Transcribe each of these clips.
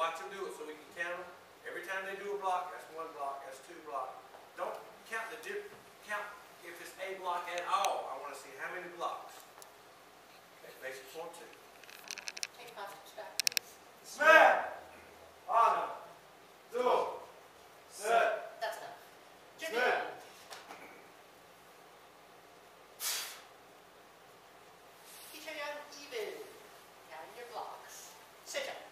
watch them do it so we can count them. Every time they do a block, that's 1 block, that's 2 blocks. Don't count count if it's a block at all. I want to see how many blocks. Okay, basic 1, 2. Take hostage back, please. Smash! Honor. Do. Set. That's enough. Jimmy. Smith. Teacher young even. Counting your blocks. Sit down.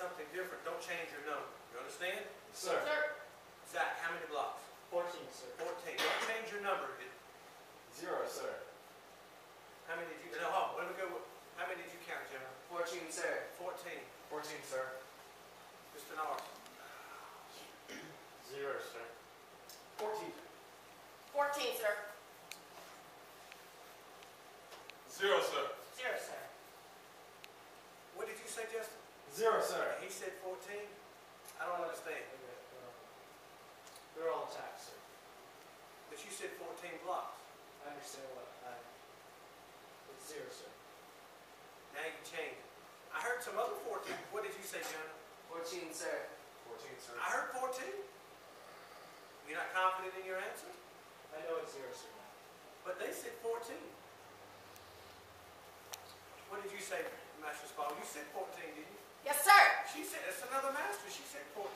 Something different, don't change your number. You understand? Sir. Sir. Zach, how many blocks? 14, sir. 14. Don't change your number. 0, sir. How many did you? No, hold on. Let me go. How many did you count, General? 14, sir. 14. 14, sir. Mr. Norris. 0, sir. 14. 14, sir. 0, sir. 0, sir. What did you say, Justin? 0, sir. He said 14. I don't understand. They're all intact, sir. But you said 14 blocks. I understand it's 0, sir. Now you change it. I heard some other 14. What did you say, Jonah? 14, sir. 14, sir. I heard 14. You're not confident in your answer? I know it's 0, sir. But they said 14. What did you say, Master Spall? You said 14, didn't you? Yes, sir. She said, it's another master. She said 14.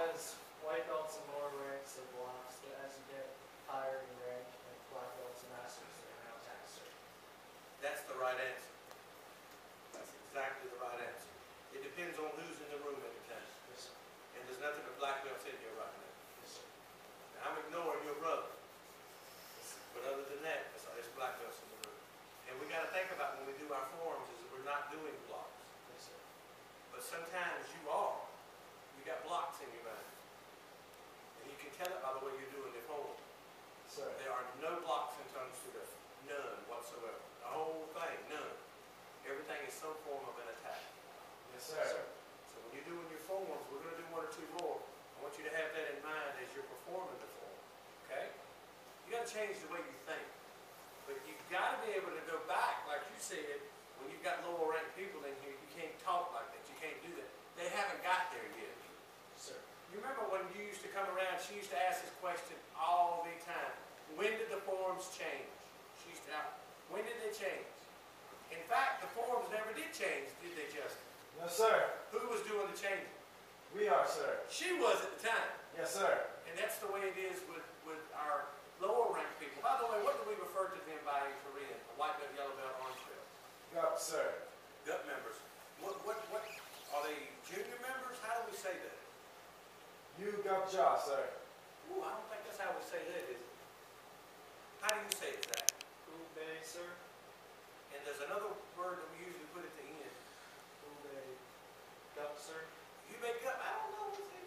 As white belts and lower ranks of blocks, but as you get higher in rank, like black belts and masters, they're now attacked, sir. That's the right answer. That's exactly the right answer. It depends on who's in the room at the time. Yes, sir. And there's nothing but black belts in here right now. Yes, sir. Now, I'm ignoring your brother. But other than that, there's black belts in the room. And we got to think about when we do our forms is that we're not doing blocks. Yes, sir. But sometimes you are. You got blocks in your mind. And you can tell it by the way you're doing the form. Sir. There are no blocks in tongues today. None whatsoever. The whole thing, none. Everything is some form of an attack. Yes, sir. So when you're doing your forms, we're going to do 1 or 2 more. I want you to have that in mind as you're performing the form. Okay? You got to change the way you think. But you've got to be able to go back, like you said, when you've got lower ranked people in here, you can't talk like that. You can't do that. They haven't got there yet. Sir. You remember when you used to come around, she used to ask this question all the time. When did the forms change? She used to ask, when did they change? In fact, the forms never did change, did they, Justin? No, sir. Who was doing the changing? We are, sir. She was at the time. Yes, sir. And that's the way it is with our lower ranked people. By the way, what do we refer to them by in Korean? A white belt, yellow belt, orange belt. Yup, sir. Gut members. What are they junior members? How do we say that? You got jaw, sir. Ooh, I don't think that's how we say that, is it? How do you say it, Zach? Ube, sir. And there's another word that we usually put at the end. Ube. Gup, sir. You make up. I don't know. What's that?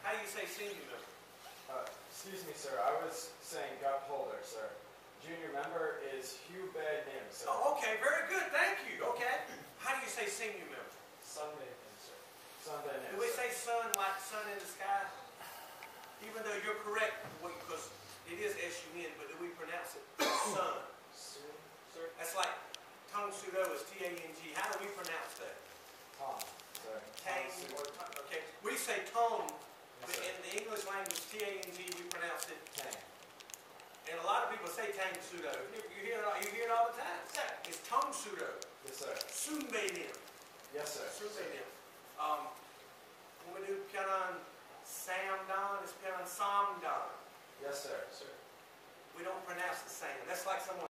How do you say senior member? Excuse me, sir. I was saying gup holder, sir. Junior member is Hugh Bay Nim, sir. Oh, okay. Very good. Thank you. Okay. How do you say senior member? Sunday Nim, sir. Sunday Nim. Do we say sun like sun in the sky? Even though you're correct, because it is S-U-N, but do we pronounce it sun? Soon, sir. That's like Tong Sudo is T-A-N-G. How do we pronounce that? Tom, sir. Tang or tong. Okay. We say tone, but in the English language, T-A-N-G, we pronounce it Tang. And a lot of people say Tang Sudo. You hear it all the time. It's Tong Sudo. Yes, sir. Sunbei Nim. Yes, sir. Sunbei Nim. When we do Pyeongchang Samdon, it's Pyeongchang Samdon. Yes, sir. Sir. We don't pronounce the same. That's like someone